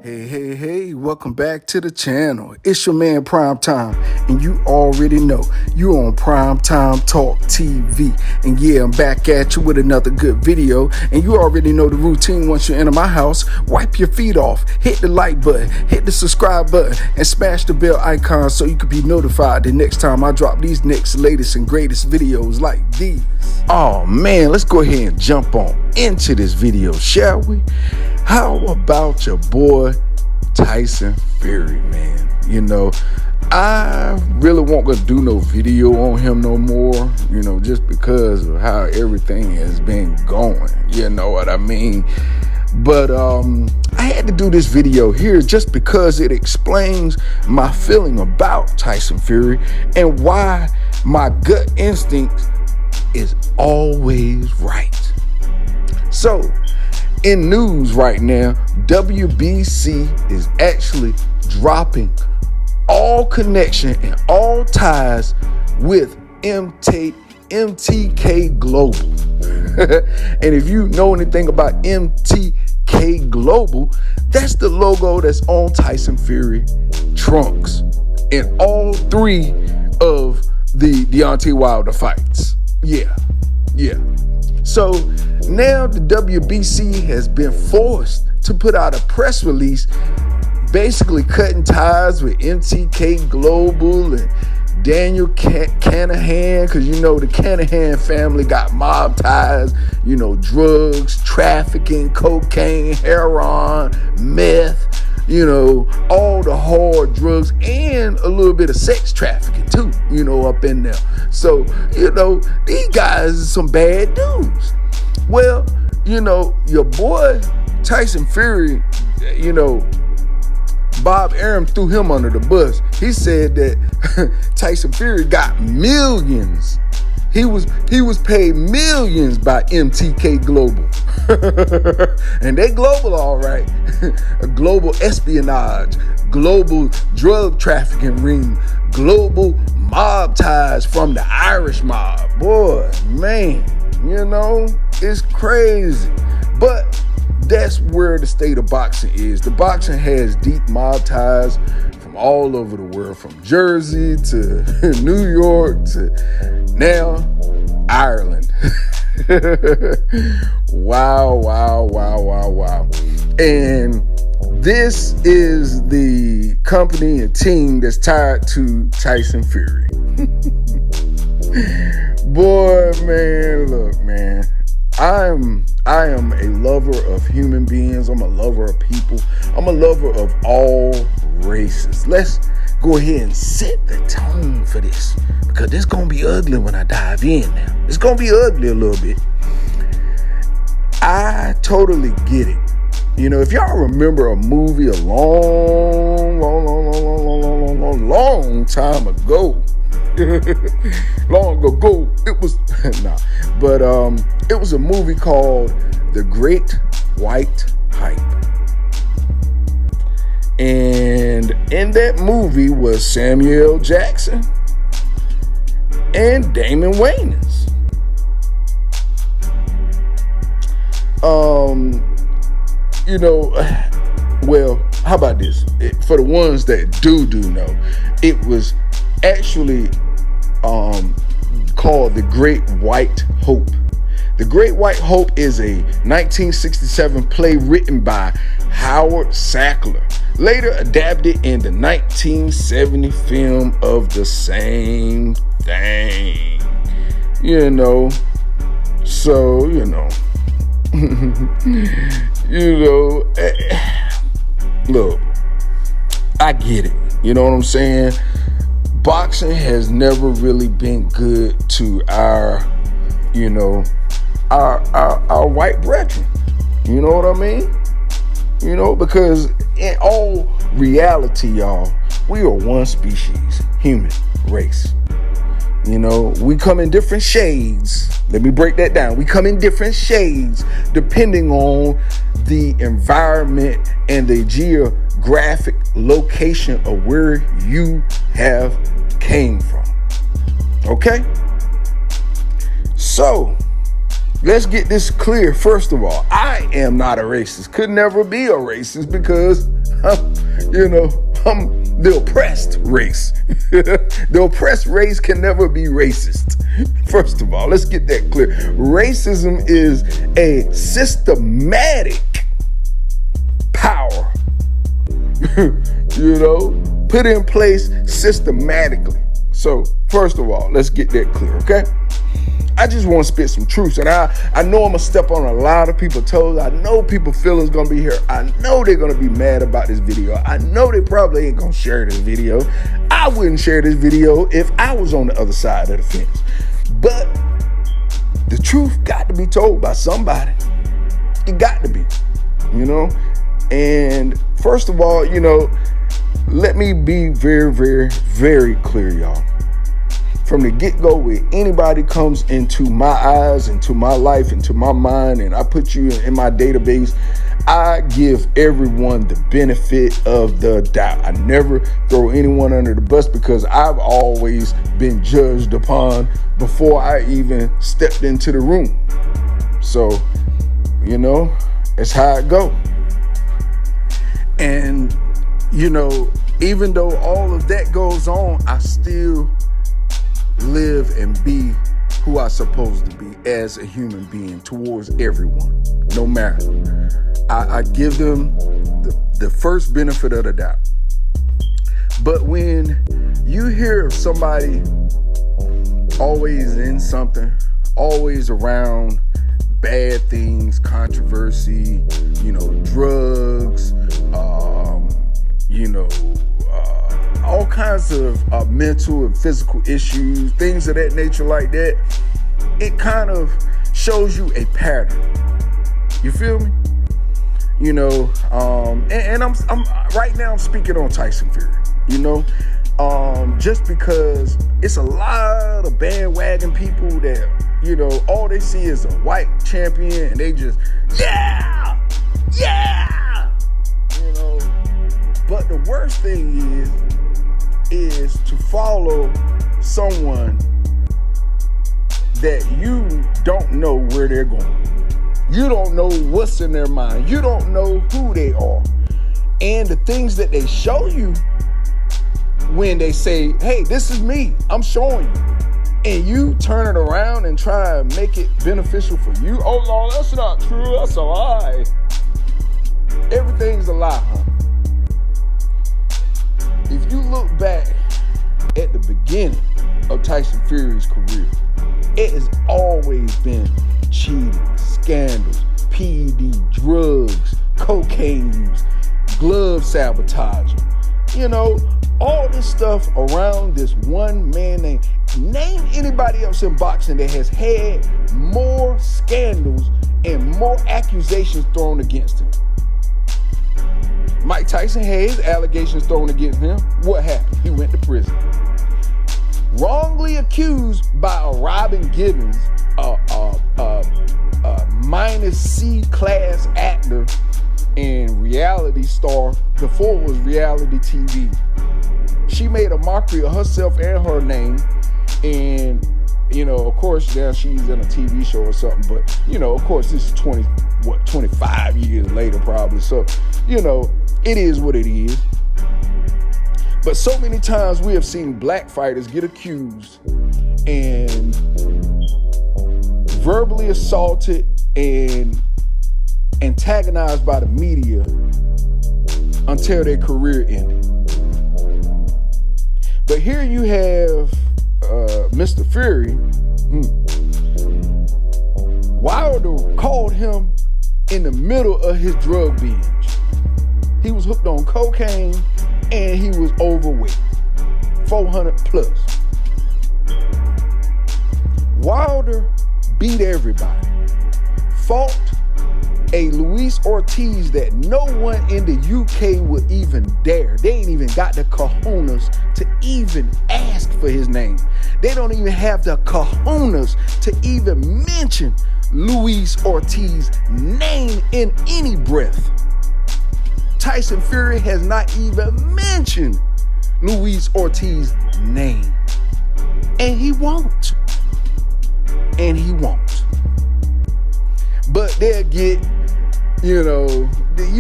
Hey, welcome back to the channel. It's your man Prime Time, and you already know you on Prime Time Talk TV. And yeah, I'm back at you with another good video, and you already know the routine. Once you enter my house, wipe your feet off, hit the like button, hit the subscribe button, and smash the bell icon so you can be notified the next time I drop these next latest and greatest videos like these. Oh man, let's go ahead and jump on into this video, shall we? How about your boy Tyson Fury, man? You know, I really won't gonna do no video on him no more, you know, just because of how everything has been going, you know what I mean? But I had to do this video here just because it explains my feeling about Tyson Fury and why my gut instinct is always right. So, in news right now, WBC is actually dropping all connection and all ties with MTK Global. And if you know anything about MTK Global, that's the logo that's on Tyson Fury trunks in all three of the Deontay Wilder fights. Yeah. So now the WBC has been forced to put out a press release basically cutting ties with MTK Global and Daniel Kanahan, because you know the Kinahan family got mob ties, you know, drugs, trafficking, cocaine, heroin, meth, you know, all the hard drugs and a little bit of sex trafficking too, you know, up in there. So, you know, these guys are some bad dudes. Well, you know, your boy Tyson Fury, you know, Bob Arum threw him under the bus. He said that Tyson Fury got millions. He was paid millions by MTK Global. And they global, all right. A global espionage, global drug trafficking ring, global mob ties from the Irish mob. Boy, man, you know, it's crazy. But that's where the state of boxing is. The boxing has deep mob ties from all over the world, from Jersey to New York to now Ireland. Wow. And this is the company and team that's tied to Tyson Fury. Boy, man, look, man. I am a lover of human beings. I'm a lover of people. I'm a lover of all races. Let's go ahead and set the tone for this, because it's going to be ugly when I dive in now. It's going to be ugly a little bit. I totally get it. You know, if y'all remember a movie a long time ago, long ago, it was it was a movie called The Great White Hype. And in that movie was Samuel L. Jackson and Damon Wayans. You know, well, how about this? For the ones that do know, it was actually called The Great White Hope. The Great White Hope is a 1967 play written by Howard Sackler, later adapted in the 1970 film of the same thing. You know, so, you know, look, I get it. You know what I'm saying? Boxing has never really been good to our, you know, our white brethren. You know what I mean? You know, because in all reality, y'all, we are one species, human race. You know, we come in different shades. Let me break that down. We come in different shades depending on the environment and the geographic location of where you have came from. Okay? So, let's get this clear. First of all, I am not a racist. Could never be a racist because I'm the oppressed race. The oppressed race can never be racist. First of all, let's get that clear. Racism is a systematic power, put in place systematically. So, first of all, let's get that clear, okay? I just want to spit some truths, and I know I'm going to step on a lot of people's toes. I know people's feelings going to be here. I know they're going to be mad about this video. I know they probably ain't going to share this video. I wouldn't share this video if I was on the other side of the fence. But the truth got to be told by somebody. It got to be, And first of all, let me be very, very, very clear, y'all. From the get-go, when anybody comes into my eyes, into my life, into my mind, and I put you in my database, I give everyone the benefit of the doubt. I never throw anyone under the bus because I've always been judged upon before I even stepped into the room. So, it's how it go. And, even though all of that goes on, I still live and be who I'm supposed to be as a human being towards everyone, no matter. I give them the first benefit of the doubt. But when you hear of somebody always in something, always around bad things, controversy, drugs, all kinds of mental and physical issues, things of that nature like that, it kind of shows you a pattern. You feel me? And I'm right now I'm speaking on Tyson Fury, just because it's a lot of bandwagon people that, all they see is a white champion and they just, yeah. But the worst thing is to follow someone that you don't know where they're going. You don't know what's in their mind. You don't know who they are. And the things that they show you when they say, hey, this is me, I'm showing you. And you turn it around and try and make it beneficial for you. Oh, no, that's not true. That's a lie. Everything's a lie, huh? If you look back at the beginning of Tyson Fury's career, it has always been cheating, scandals, PED, drugs, cocaine use, glove sabotaging, all this stuff around this one man name anybody else in boxing that has had more scandals and more accusations thrown against him. Mike Tyson had his allegations thrown against him. What happened? He went to prison. Wrongly accused by a Robin Givens, minus C class actor and reality star before it was reality TV. She made a mockery of herself and her name, and of course now she's in a TV show or something, but of course this is 25 years later probably, so it is what it is. But so many times we have seen black fighters get accused and verbally assaulted and antagonized by the media until their career ended. But here you have Mr. Fury. Wilder called him in the middle of his drug binge. He was hooked on cocaine and he was overweight, 400 plus. Wilder beat everybody, fought a Luis Ortiz that no one in the UK would even dare. They ain't even got the cojones to even ask for his name. They don't even have the cojones to even mention Luis Ortiz's name in any breath. Tyson Fury has not even mentioned Luis Ortiz's name. And he won't. And he won't. But they'll get, the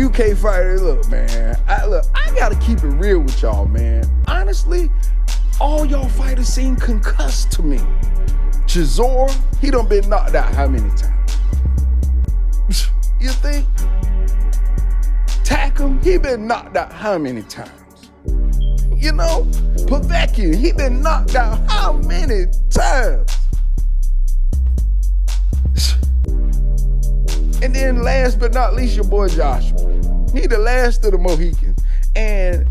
UK fighter. Look, man, I gotta keep it real with y'all, man. Honestly, all y'all fighters seem concussed to me. Chisora, he done been knocked out how many times? You think? Takum, he been knocked out how many times? Povetkin, he been knocked out how many times? And then last but not least, your boy Joshua. He the last of the Mohicans. And,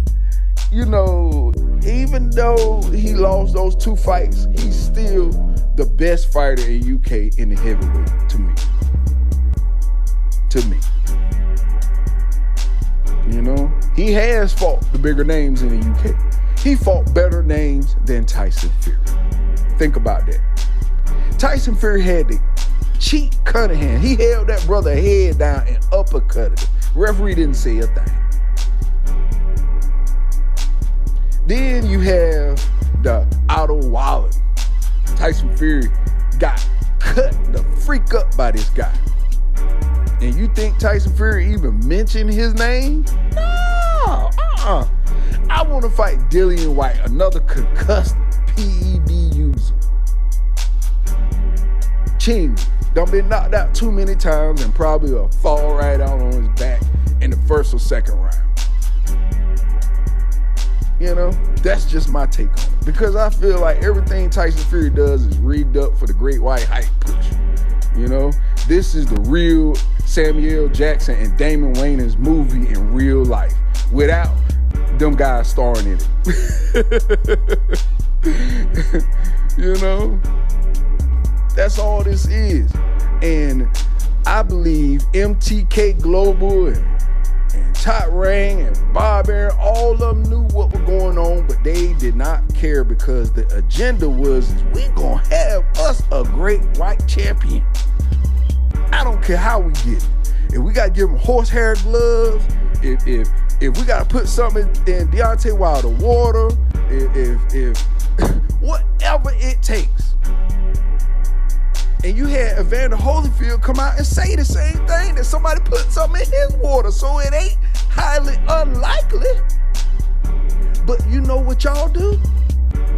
even though he lost those 2 fights, he's still the best fighter in UK in the heavyweight, to me. He has fought the bigger names in the UK. He fought better names than Tyson Fury. Think about that. Tyson Fury had to cheat Kanahan. He held that brother head down and uppercutted him. Referee didn't say a thing. Then you have the auto wallet. Tyson Fury got cut the freak up by this guy. And you think Tyson Fury even mentioned his name? No, I want to fight Dillian White, another concussed PED user. Ching, done been knocked out too many times and probably will fall right out on his back in the first or second round. That's just my take on it. Because I feel like everything Tyson Fury does is rigged up for the Great White Hype push. This is the real Samuel Jackson and Damon Wayans movie in real life without them guys starring in it. That's all this is. And I believe MTK Global and Top Ring and Bob Aaron, all of them knew what was going on, but they did not care because the agenda was, we gonna have us a great white champion. I don't care how we get it. If we gotta give him horsehair gloves, if we gotta put something in Deontay Wilder water, if whatever it takes. And you had Evander Holyfield come out and say the same thing, that somebody put something in his water, so it ain't highly unlikely. But you know what y'all do?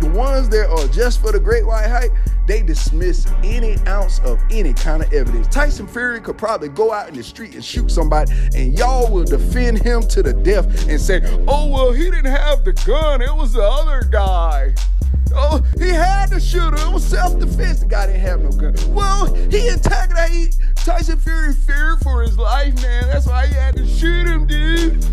The ones that are just for the Great White Hype, they dismiss any ounce of any kind of evidence. Tyson Fury could probably go out in the street and shoot somebody, and y'all will defend him to the death and say, oh, well, he didn't have the gun. It was the other guy. Oh, he had to shoot him. It was self-defense. The guy didn't have no gun. Well, he antagonized Tyson Fury feared for his life, man. That's why he had to shoot him, dude.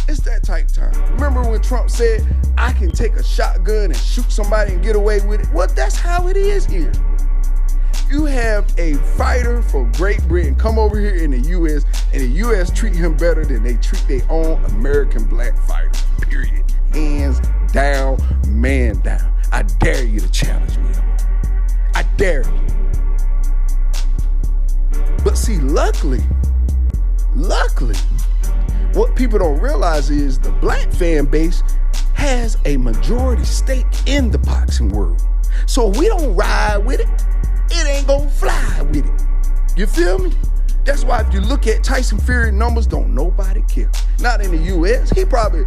It's that type time. Remember when Trump said, I can take a shotgun and shoot somebody and get away with it? Well, that's how it is here. You have a fighter for Great Britain come over here in the U.S., and the U.S. treat him better than they treat their own American black fighters, period. Hands down, man down. I dare you to challenge me. I dare you. But see, luckily, what people don't realize is the black fan base has a majority stake in the boxing world. So if we don't ride with it, it ain't gonna fly with it. You feel me? That's why if you look at Tyson Fury numbers, don't nobody care. Not in the U.S. He probably,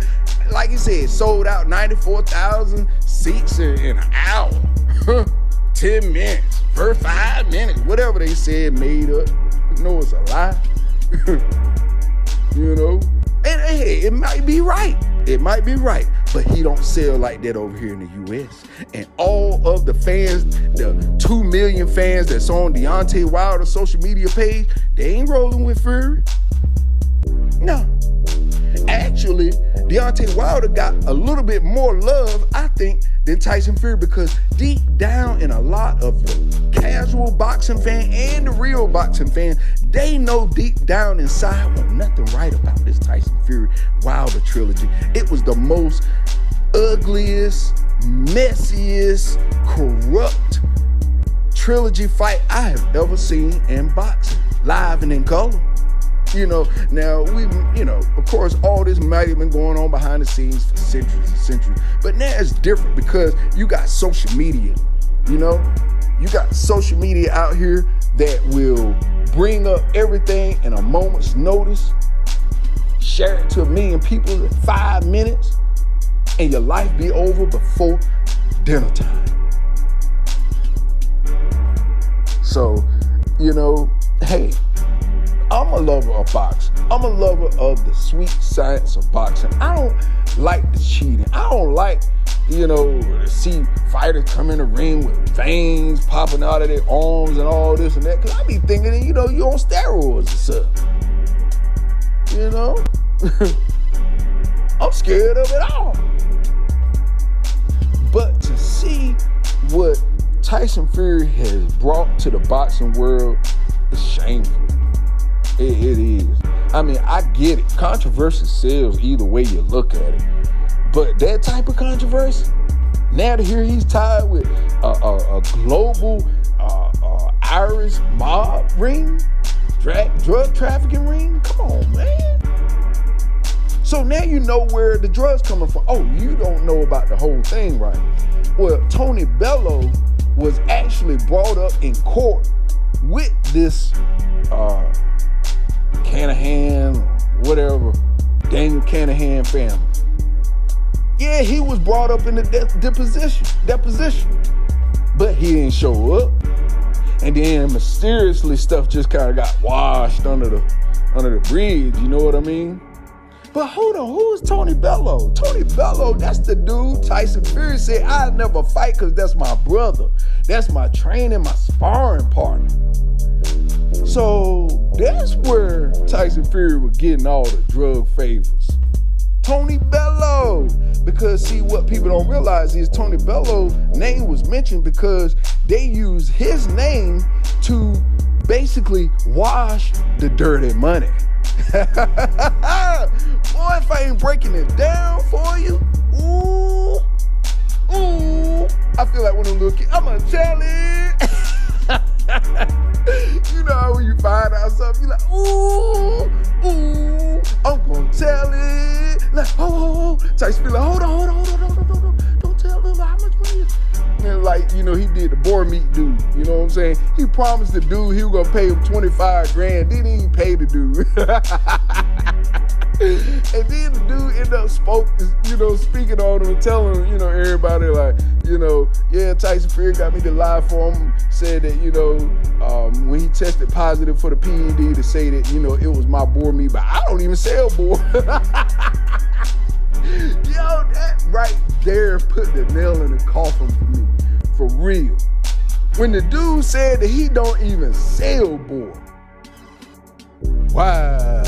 like he said, sold out 94,000 seats in an hour. 10 minutes, first 5 minutes, whatever they said made up. No, it's a lie. And hey, it might be right. It might be right. But he don't sell like that over here in the U.S. And all of the fans, the 2 million fans that's on Deontay Wilder's social media page, they ain't rolling with Fury. No. Actually, Deontay Wilder got a little bit more love, I think, than Tyson Fury, because deep down in a lot of the casual boxing fan and the real boxing fan, they know deep down inside was nothing right about this Tyson Fury Wilder trilogy. It was the most ugliest, messiest, corrupt trilogy fight I have ever seen in boxing, live and in color. Now of course, all this might have been going on behind the scenes for centuries and centuries. But now it's different because you got social media, You got social media out here that will bring up everything in a moment's notice, share it to 1 million people in 5 minutes, and your life be over before dinner time. So, hey, I'm a lover of boxing. I'm a lover of the sweet science of boxing. I don't like the cheating. I don't like, to see fighters come in the ring with veins popping out of their arms and all this and that. Because I be thinking, you're on steroids or something. I'm scared of it all. But to see what Tyson Fury has brought to the boxing world is shameful. It is. I mean, I get it. Controversy sells either way you look at it. But that type of controversy, now to hear he's tied with a global Irish mob ring, drug trafficking ring, come on, man. So now you know where the drugs coming from. Oh, you don't know about the whole thing, right? Well, Tony Bello was actually brought up in court with this Kanahan, whatever, Daniel Kinahan family. Yeah, he was brought up in the deposition, but he didn't show up. And then mysteriously stuff just kind of got washed under the bridge, you know what I mean? But hold on, who is Tony Bello? Tony Bello, that's the dude Tyson Fury said, I'll never fight because that's my brother. That's my training, my sparring partner. So that's where Tyson Fury was getting all the drug favors. Tony Bello. Because see, what people don't realize is Tony Bello's name was mentioned because they used his name to basically wash the dirty money. Boy, if I ain't breaking it down for you, ooh, I feel like one of them little kids. I'm gonna tell it. You know how when you find out something, you're like, ooh, I'm gonna tell it. Like, Tyson feel like, hold on, don't tell them how much money is. And like, he did the boar meat dude, you know what I'm saying? He promised the dude he was gonna pay him 25 grand, didn't even pay the dude. And then the dude ended up speaking on him and telling him, everybody like, yeah, Tyson Fury got me to lie for him, said that, when he tested positive for the PED to say that, it was my boar meat, but I don't even sell boar. Yo, that right there put the nail in the coffin for me, for real. When the dude said that he don't even sell boar. Wow.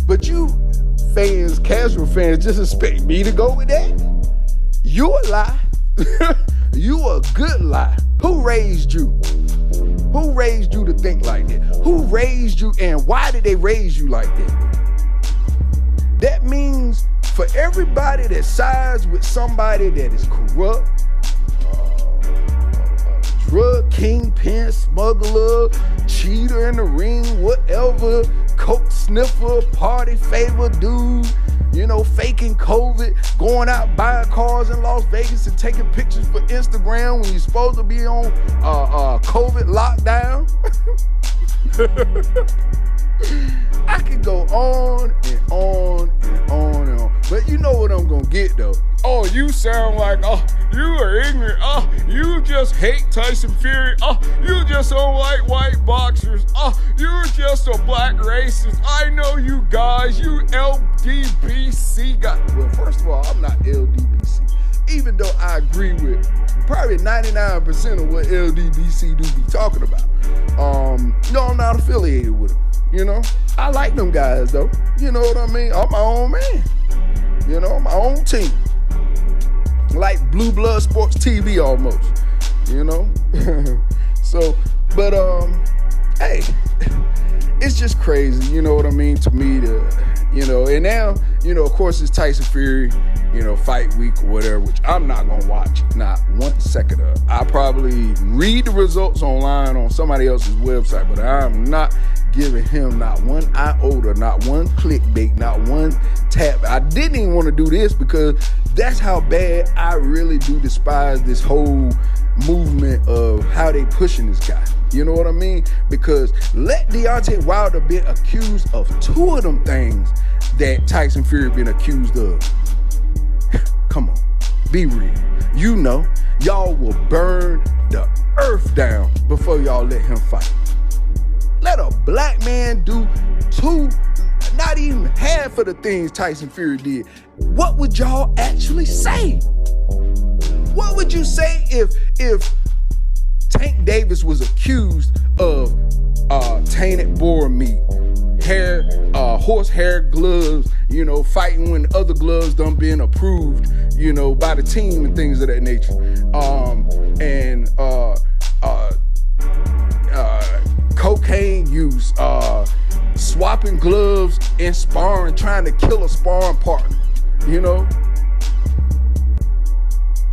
But you fans, casual fans, just expect me to go with that? You a lie. You a good lie. Who raised you? Who raised you to think like that? Who raised you and why did they raise you like that? That means for everybody that sides with somebody that is corrupt, drug kingpin, smuggler, cheater in the ring, whatever, coke sniffer, party favor dude, faking COVID, going out buying cars in Las Vegas and taking pictures for Instagram when you're supposed to be on COVID lockdown. I could go on and on and on and on. But you know what I'm going to get, though. Oh, you sound like, you are ignorant. You just hate Tyson Fury. You just don't like white boxers. You're just a black racist. I know you guys. You LDBC guys. Well, first of all, I'm not LDBC. Even though I agree with probably 99% of what LDBC do be talking about. No, I'm not affiliated with them. I like them guys, though. You know what I mean? I'm my own man. My own team. Like Blue Blood Sports TV almost. So, but, hey, it's just crazy, you know what I mean, to me, and now, of course, it's Tyson Fury. fight week or whatever, which I'm not going to watch not 1 second of. I probably read the results online on somebody else's website, but I'm not giving him not one iota, not one clickbait, not one tap. I didn't even want to do this because that's how bad I really do despise this whole movement of how they pushing this guy. You know what I mean? Because let Deontay Wilder be accused of 2 of them things that Tyson Fury been accused of. Come on, be real. Y'all will burn the earth down before y'all let him fight. Let a black man do 2, not even half of the things Tyson Fury did. What would y'all actually say? What would you say if Tank Davis was accused of tainted boar meat, horsehair gloves, fighting when other gloves done been approved, by the team and things of that nature, and cocaine use, swapping gloves and sparring, trying to kill a sparring partner,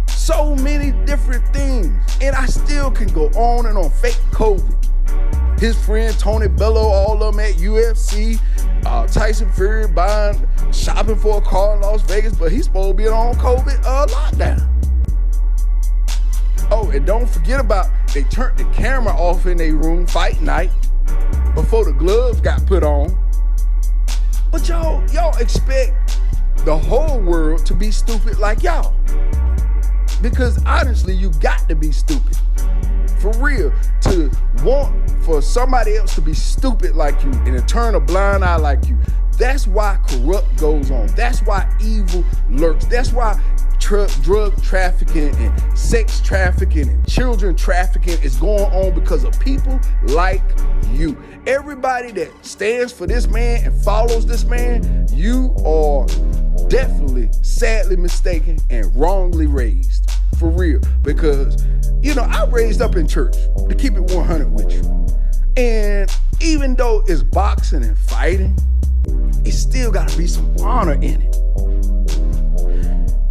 so many different things. And I still can go on and on. Fake COVID. His friend Tony Bello, all of them at UFC. Tyson Fury shopping for a car in Las Vegas, but he's supposed to be on COVID lockdown. Oh, and don't forget about they turned the camera off in their room fight night before the gloves got put on. But y'all expect the whole world to be stupid like y'all. Because honestly, you got to be stupid. For real, to want for somebody else to be stupid like you and to turn a blind eye like you. That's why corrupt goes on. That's why evil lurks. That's why drug trafficking and sex trafficking and children trafficking is going on, because of people like you. Everybody that stands for this man and follows this man, you are definitely sadly mistaken and wrongly raised. For real. Because, I raised up in church, to keep it 100 with you. And even though it's boxing and fighting, it still got to be some honor in it.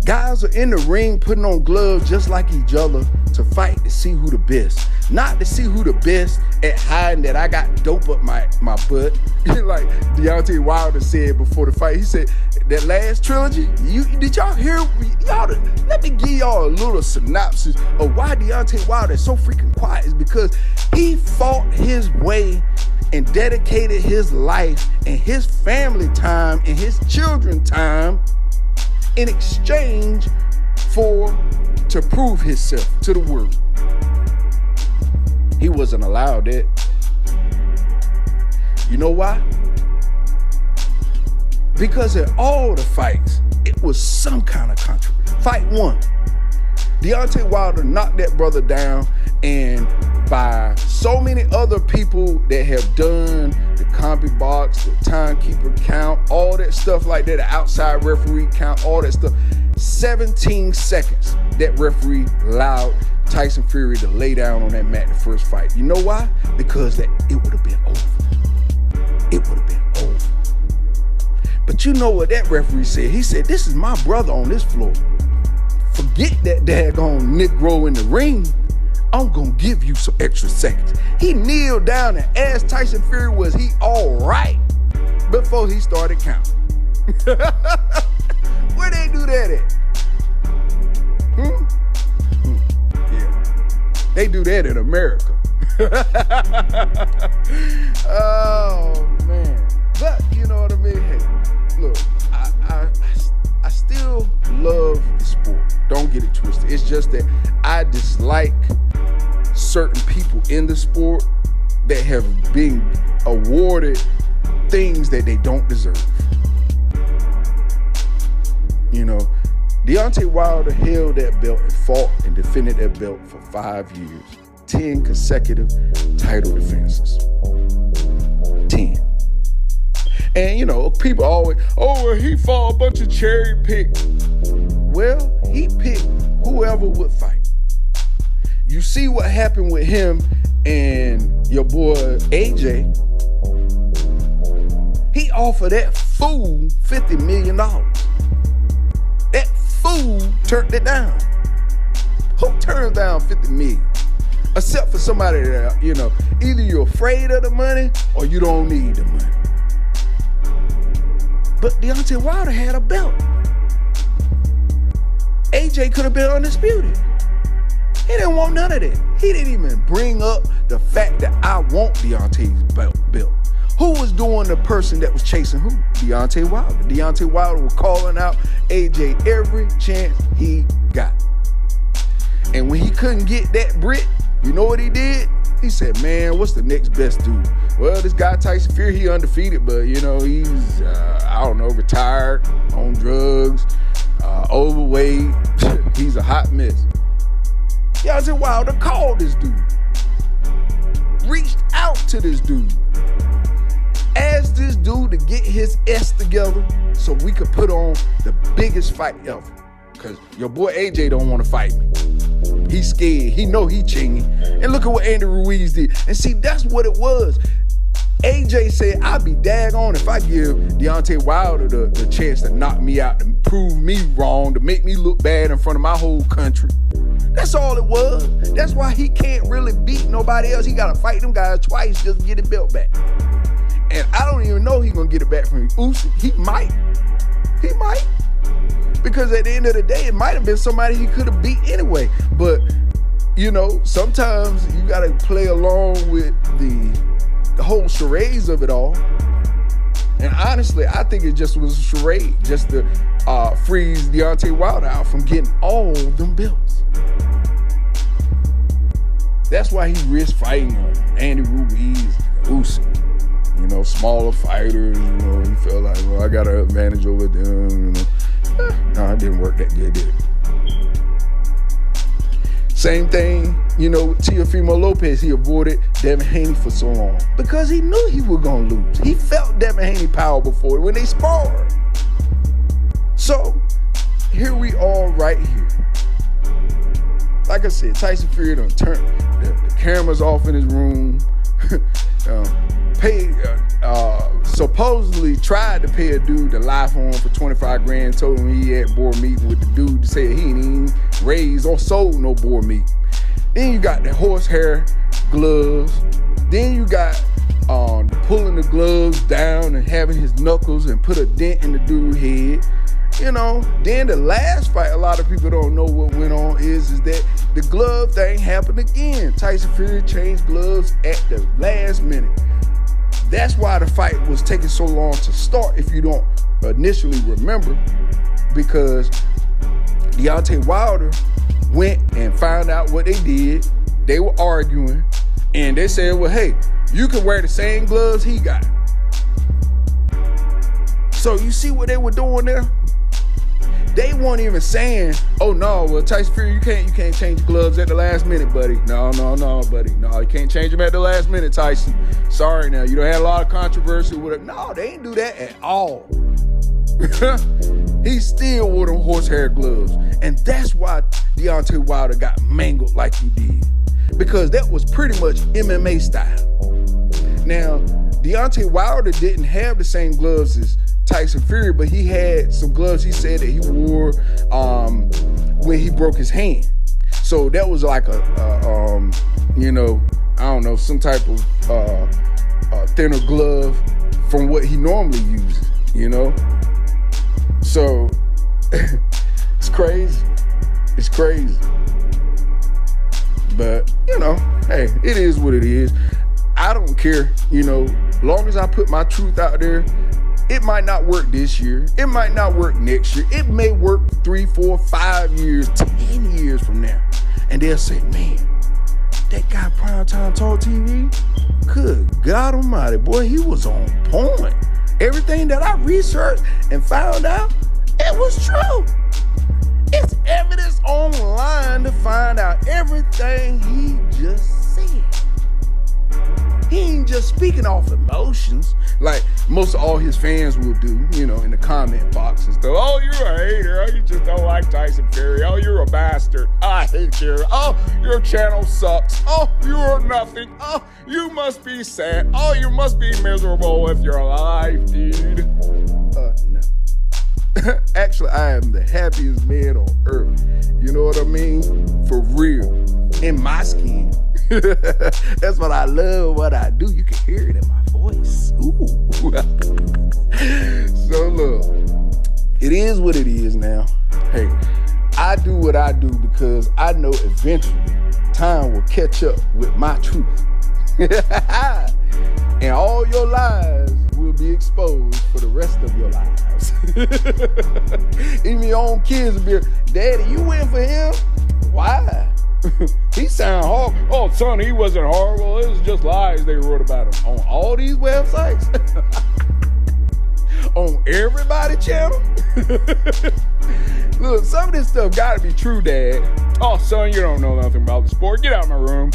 Guys are in the ring putting on gloves just like each other to fight to see who the best. Not to see who the best at hiding that I got dope up my butt. Like Deontay Wilder said before the fight. He said, that last trilogy, did y'all hear? Let me give y'all a little synopsis of why Deontay Wilder is so freaking quiet. Is because he fought his way and dedicated his life and his family time and his children time in exchange to prove himself to the world. He wasn't allowed that. You know why? Because in all the fights, it was some kind of controversy. Fight 1, Deontay Wilder knocked that brother down, and by so many other people that have done the compy box, the timekeeper count, all that stuff like that, the outside referee count, all that stuff, 17 seconds that referee allowed Tyson Fury to lay down on that mat the first fight. You know why? Because it would have been over. It would have been over. But you know what that referee said? He said, this is my brother on this floor. Forget that daggone Negro in the ring. I'm going to give you some extra seconds. He kneeled down and asked Tyson Fury, was he all right, before he started counting. Where they do that at? Yeah. They do that in America. Oh, man. But, you know what I mean? Hey, look, I still love the sport. Don't get it twisted. It's just that I dislike certain people in the sport that have been awarded things that they don't deserve. Deontay Wilder held that belt and fought and defended that belt for 5 years. 10 consecutive title defenses. 10. And, people always, well, he fought a bunch of cherry picked. Well, he picked whoever would fight. You see what happened with him and your boy AJ. He offered that fool $50 million. That fool turned it down. Who turns down 50 million? Except for somebody that, either you're afraid of the money or you don't need the money. But Deontay Wilder had a belt. AJ could have been undisputed. He didn't want none of that. He didn't even bring up the fact that I want Deontay's belt. Who was doing the person that was chasing who? Deontay Wilder. Deontay Wilder was calling out AJ every chance he got. And when he couldn't get that Brit, you know what he did? He said, man, what's the next best dude? Well, this guy Tyson Fury, he undefeated, but he's, retired, on drugs, overweight. He's a hot mess. Deontay Wilder called this dude. Reached out to this dude. Asked this dude to get his S together so we could put on the biggest fight ever. Because your boy AJ don't want to fight me. He's scared. He know he cheating. And look at what Andy Ruiz did. And see, that's what it was. AJ said, I'd be daggone if I give Deontay Wilder the chance to knock me out, to prove me wrong, to make me look bad in front of my whole country. That's all it was. That's why he can't really beat nobody else. He got to fight them guys twice just to get his belt back. And I don't even know he's going to get it back from Usyk. He might. Because at the end of the day, it might have been somebody he could have beat anyway. But, sometimes you got to play along with the whole charades of it all. And honestly, I think it just was a charade just to freeze Deontay Wilder out from getting all them belts. That's why he risked fighting Andy Ruiz, Usyk. Smaller fighters, he felt like, I got an advantage over them, No, it didn't work that good, did it? Same thing, with Teofimo Lopez. He avoided Devin Haney for so long because he knew he was going to lose. He felt Devin Haney power before when they sparred. So, here we are right here. Like I said, Tyson Fury done turned the cameras off in his room. Supposedly tried to pay a dude to lie for him for 25 grand, told him he had boar meat with the dude to say he ain't even raised or sold no boar meat. Then you got the horsehair gloves. Then you got pulling the gloves down and having his knuckles and put a dent in the dude's head. Then the last fight, a lot of people don't know what went on is that the glove thing happened again. Tyson Fury changed gloves at the last minute. That's why the fight was taking so long to start, if you don't initially remember, because Deontay Wilder went and found out what they did. They were arguing, and they said, well, hey, you can wear the same gloves he got. So you see what they were doing there? They weren't even saying, oh no, well, Tyson Fury, you can't change gloves at the last minute, buddy. No, buddy. No, you can't change them at the last minute, Tyson. Sorry now, you don't have a lot of controversy with it. No, they ain't do that at all. He still wore them horsehair gloves. And that's why Deontay Wilder got mangled like he did. Because that was pretty much MMA style. Now, Deontay Wilder didn't have the same gloves as Tyson Fury, but he had some gloves he said that he wore when he broke his hand. So that was like some type of thinner glove from what he normally uses, So it's crazy. It's crazy. But, hey, it is what it is. I don't care, long as I put my truth out there. It might not work this year. It might not work next year. It may work 3, 4, 5 years, 10 years from now. And they'll say, man, that guy Primetime Talk TV, good God almighty, boy, he was on point. Everything that I researched and found out, it was true. It's evidence online to find out everything he just said. He ain't just speaking off emotions like most of all his fans will do, in the comment box and stuff. Oh, you're a hater. Oh, you just don't like Tyson Fury. Oh, you're a bastard. I hate you. Oh, your channel sucks. Oh, you're nothing. Oh, you must be sad. Oh, you must be miserable with your life, dude. No. Actually, I am the happiest man on earth. You know what I mean? For real. In my skin. That's what I love, what I do. You can hear it in my voice. Ooh. So look, it is what it is now. Hey, I do what I do because I know eventually time will catch up with my truth. And all your lies will be exposed for the rest of your lives. Even your own kids will be, Daddy, you went for him? Why? He sound horrible. Oh, son, he wasn't horrible. It was just lies they wrote about him on all these websites. On everybody channel. Look, some of this stuff gotta be true, Dad. Oh, son, you don't know nothing about the sport. Get out of my room.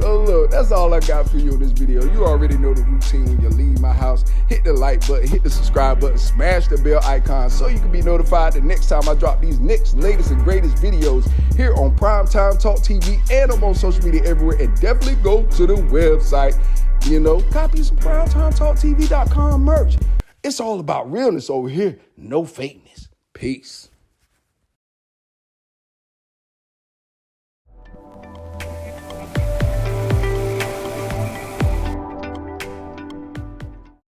So look, that's all I got for you in this video. You already know the routine when you leave my house. Hit the like button, hit the subscribe button, smash the bell icon so you can be notified the next time I drop these next, latest, and greatest videos here on Primetime Talk TV, and I'm on social media everywhere. And definitely go to the website, copy some PrimetimeTalkTV.com merch. It's all about realness over here, no fakeness. Peace.